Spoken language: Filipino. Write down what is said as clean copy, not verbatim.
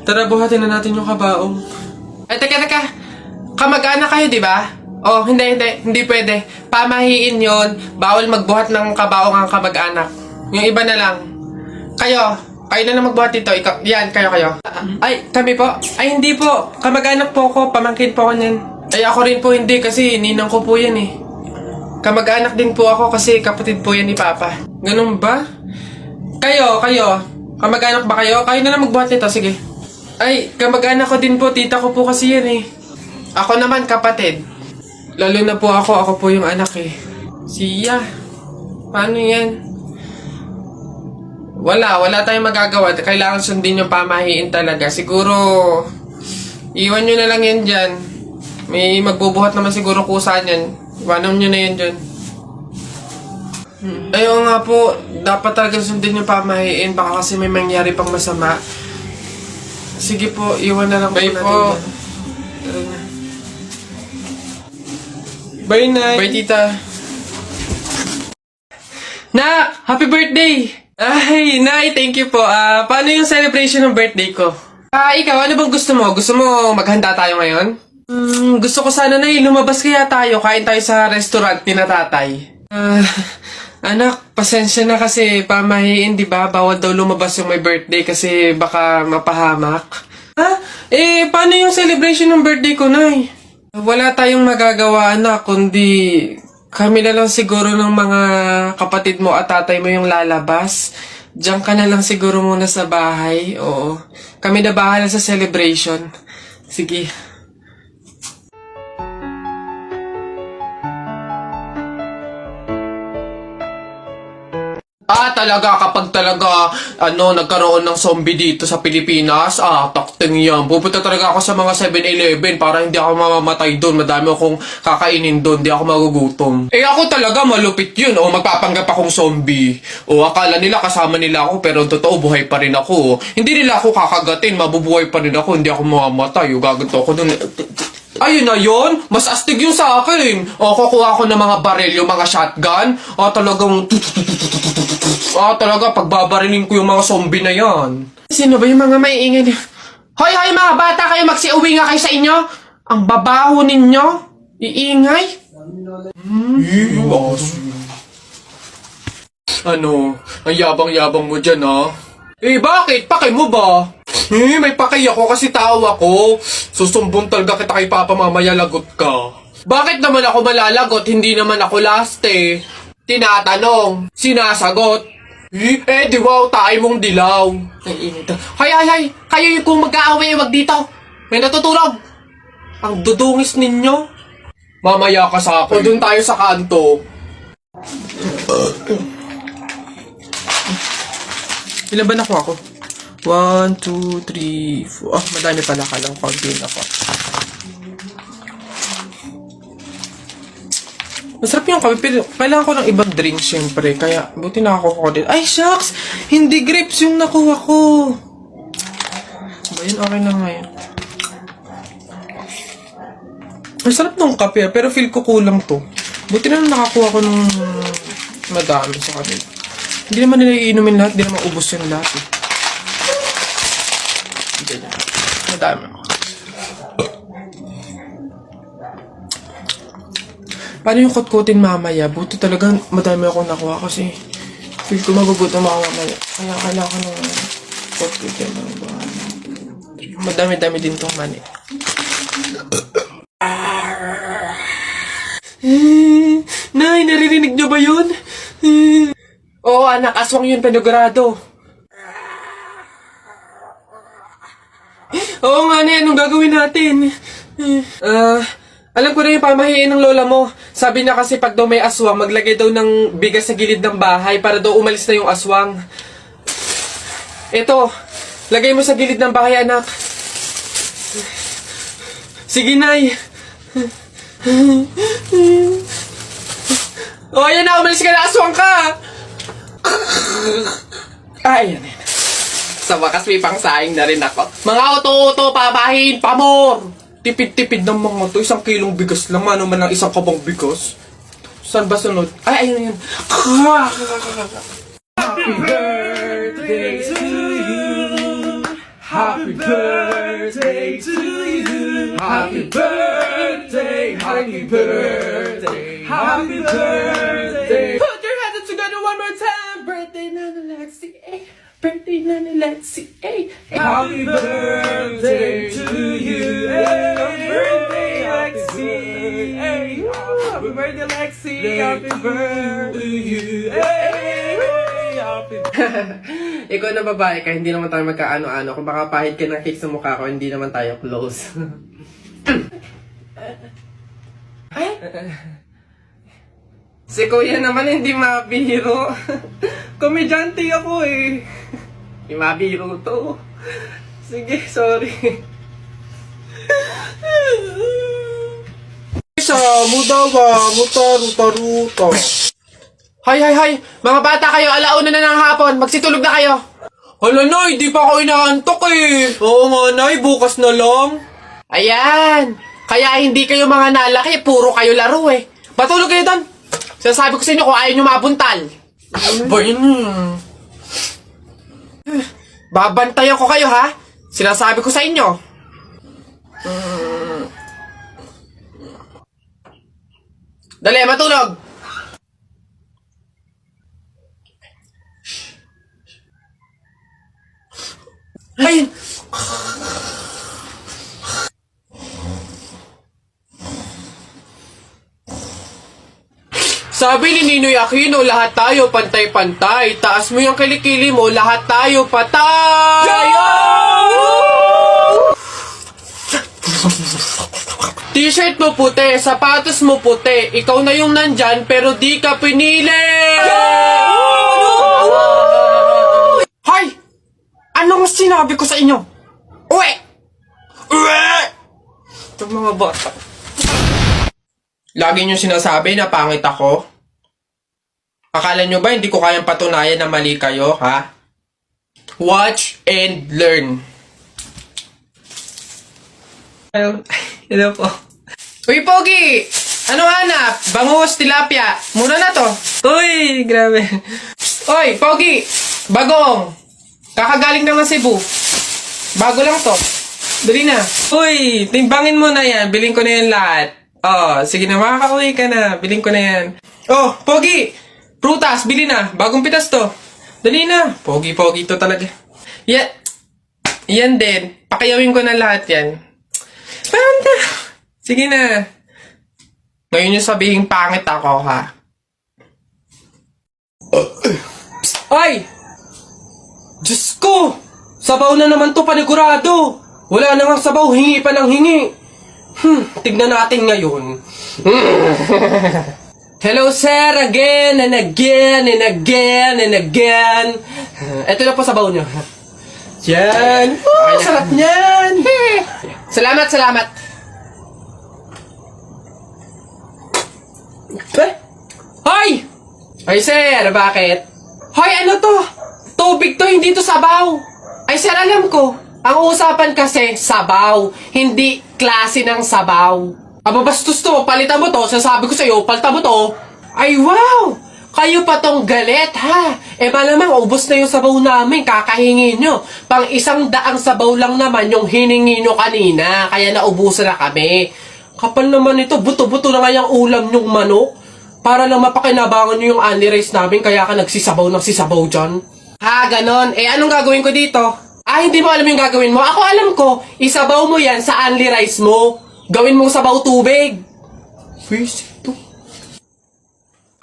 Tara, buhatin na natin yung kabaong. Ay, teka. Kamag-anak kayo, di ba? Oh, hindi pwede. Pamahiin yon. Bawal magbuhat ng kabaong ang kamag-anak. Yung iba na lang. Kayo na lang magbuhat dito. Ikaw, yan, kayo. Ay, kami po? Ay, hindi po. Kamag-anak po ako. Pamangkin po ako niyan. Ay, ako rin po hindi kasi ninang ko po yan eh. Kamag-anak din po ako kasi kapatid po yan ni Papa. Ganun ba? Kayo. Kamag-anak ba kayo? Kayo na lang magbuhat nito, sige. Ay, kamag-anak ko din po. Tita ko po kasi yan eh. Ako naman kapatid. Lalo na po ako po yung anak eh. Siya. Paano yan? Wala tayong magagawa. Kailangan sundin yung pamahiin talaga. Siguro, iwan nyo na lang yan dyan. May magbubuhat naman siguro kusa yan. Iwanan nyo na yan dyan. Ayaw nga po, dapat talaga sundin yung pamahiin. Baka kasi may mangyari pang masama. Sige po, iwan na lang po natin. Bye po. Tara na. Bye, Nay. Bye, Tita. Nak! Happy birthday! Ay, Nay, thank you po. Paano yung celebration ng birthday ko? Ikaw, ano bang gusto mo? Gusto mo maghanda tayo ngayon? Gusto ko sana, Nay, lumabas kaya tayo. Kain tayo sa restaurant ni na Tatay. Anak, pasensya na kasi pamahiin, di ba? Bawal daw lumabas yung may birthday kasi baka mapahamak. Paano yung celebration ng birthday ko, Nay? Wala tayong magagawa, anak, kundi kami na lang siguro ng mga kapatid mo at tatay mo yung lalabas. Diyan ka na lang siguro muna sa bahay, oo. Kami na bahala sa celebration. Sige. Talaga kapag talaga nagkaroon ng zombie dito sa Pilipinas, takting yan. Pupunta talaga ako sa mga 7-Eleven para hindi ako mamamatay doon. Madami akong kakainin doon, hindi ako magugutom. Ako talaga malupit yun. Magpapanggap akong zombie. Akala nila kasama nila ako pero totoo buhay pa rin ako. Hindi nila ako kakagatin, mabubuhay pa rin ako, hindi ako mamamatay. Gaganto ako doon. Ayun na yun, mas astig yung sa akin. Kukuha ko ng mga baril, yung mga shotgun. Talaga, pagbabarilin ko yung mga zombie na yan. Sino ba yung mga maiingay niya? Hoy, mga bata kayo, magsiuwi nga kayo sa inyo. Ang babaho ninyo. Iingay. Ang yabang-yabang mo dyan, ha? Bakit? Pake mo ba? May pake ako kasi tao ako. Susumbong talaga kita kay Papa mamaya, lagot ka. Bakit naman ako malalagot? Hindi naman ako last eh. Tinatanong, sinasagot. Di wow, tayo mong dilaw. Hay, kayo yung kung mag-aaway, wag dito. May natutulog. Ang dudungis ninyo. Mamaya ka sa akin. O dun tayo sa kanto. Ilan ba nakuha ko? 1, 2, 3, 4. Madami pala ka lang. Konti na ako. Masarap yung kape, pero kailangan ko ng ibang drink syempre. Kaya, buti nakakuha ko din. Ay, shucks! Hindi grapes yung nakuha ko. Ba yun? Okay na nga yun. Masarap nung kape, pero feel ko kulang to. Buti na nakakuha ko ng madami sa kanila. Hindi naman nila iinumin lahat, hindi naman ubos yung lahat eh. Madami ako. Paano yung kutkutin mamaya? Buti talaga madami akong nakuha kasi feel ko magugutom ako mamaya. Kaya kailangan ko ng kutkutin. Madami-dami din itong mani. Nay, naririnig niyo ba yun? Oo, anak, aswang yun, panigurado. Oo nga, Nay, anong gagawin natin? Alam ko na yung pamahiin ng lola mo. Sabi niya kasi pag daw may aswang, maglagay daw ng bigas sa gilid ng bahay para daw umalis na yung aswang. Ito, lagay mo sa gilid ng bahay, anak. Sige, Nay. Ayan na, umalis ka na, aswang ka! Ayan. Sa wakas may pangsaing na rin ako. Mga auto-auto, pamahiin, pamor! Tipid-tipid ng mga to. 1 kilong bigas lang. Ano man ang 1 kabang bigas? Saan ba sunod? Ay, ayun. Happy birthday to you. Happy birthday to you. Happy birthday, happy birthday, happy birthday. Put your hands together one more time. Birthday Nana Lexi, eh. Birthday Nana Lexi, eh. Happy birthday to you, eh. Happy birthday, Lexi, eh. Happy birthday, Lexi. Happy birthday to you, eh. Ikaw na babae ka, hindi naman tayo magkaano-ano. Kung baka pahid ka ng cake sa mukha ko, hindi naman tayo close. Ay? Si kuya naman hindi mabiro. Komedyante ako eh. Hindi mabiro to. Sige, sorry. Isa, mudawa, mutaruta-ruta. Hay! Mga bata kayo, alauna na ng hapon. Magsitulog na kayo. Hala, Nay, di pa ako inaantok eh. Oo nga, Nay, bukas na lang. Ayan. Kaya hindi kayo mga nalaki, puro kayo laro eh. Matulog kayo doon. Sinasabi ko sa inyo kung ayaw nyo mabuntal. Ba yun? Babantayan ko kayo ha. Sinasabi ko sa inyo. Dali, matulog. Ay! Sabi ni Ninoy Aquino, lahat tayo pantay-pantay. Taas mo yung kilikili mo, lahat tayo patay! T-shirt mo puti, sapatos mo puti. Ikaw na yung nandyan, pero di ka pinili! Hay! Anong sinabi ko sa inyo? Uwe! Uwe! Itong mga bata. Lagi nyo sinasabi na pangit ako? Akala nyo ba hindi ko kayang patunayan na mali kayo, ha? Watch and learn. Hello po. Uy, Pogi! Ano hanap? Bangus, tilapia. Mura na to. Uy, grabe. Uy, Pogi! Bagong! Kakagaling naman Cebu. Bago lang to. Dali na. Uy, timbangin mo na yan. Biling ko na yan lahat. Oh, sige na, makakauwi ka na. Biling ko na yan. Oh, Pogi! Prutas, bili na. Bagong pitas to. Dali na. Pogi to talaga. Yan din. Pakiyawin ko na lahat yan. Panda! Sige na. Ngayon yung sabihin pangit ako, ha? Ay! Diyos ko! Sabaw na naman to panigurado! Wala nang sabaw, hingi pa ng hingi! Tignan natin ngayon. Hello sir, again and again and again and again. Ito na po sabaw nyo. Yan! Oh, sarap niyan! Salamat! Hoy! Ay sir, bakit? Hoy, ano to? Tubig to, hindi to sabaw. Ay sir, alam ko. Ang usapan kasi, sabaw. Hindi klase ng sabaw. Aba, bastos to. Palitan mo to. Sasabi ko sa'yo, palitan mo to. Ay, wow! Kayo pa tong galit, ha? Eh, malamang, ubos na yung sabaw namin. Kakahingi nyo. Pang 100 sabaw lang naman yung hiningi nyo kanina. Kaya naubusan na kami. Kapal naman ito. Buto-buto na nga yung ulam nyong manok. Para lang mapakinabangan nyo yung only rice namin. Kaya ka nagsisabaw dyan. Ha, ganon. Eh, anong gagawin ko dito? Ah, hindi mo alam yung gagawin mo? Ako alam ko. Isabaw mo yan sa only rice mo. Gawin mong sabaw tubig. First, ito.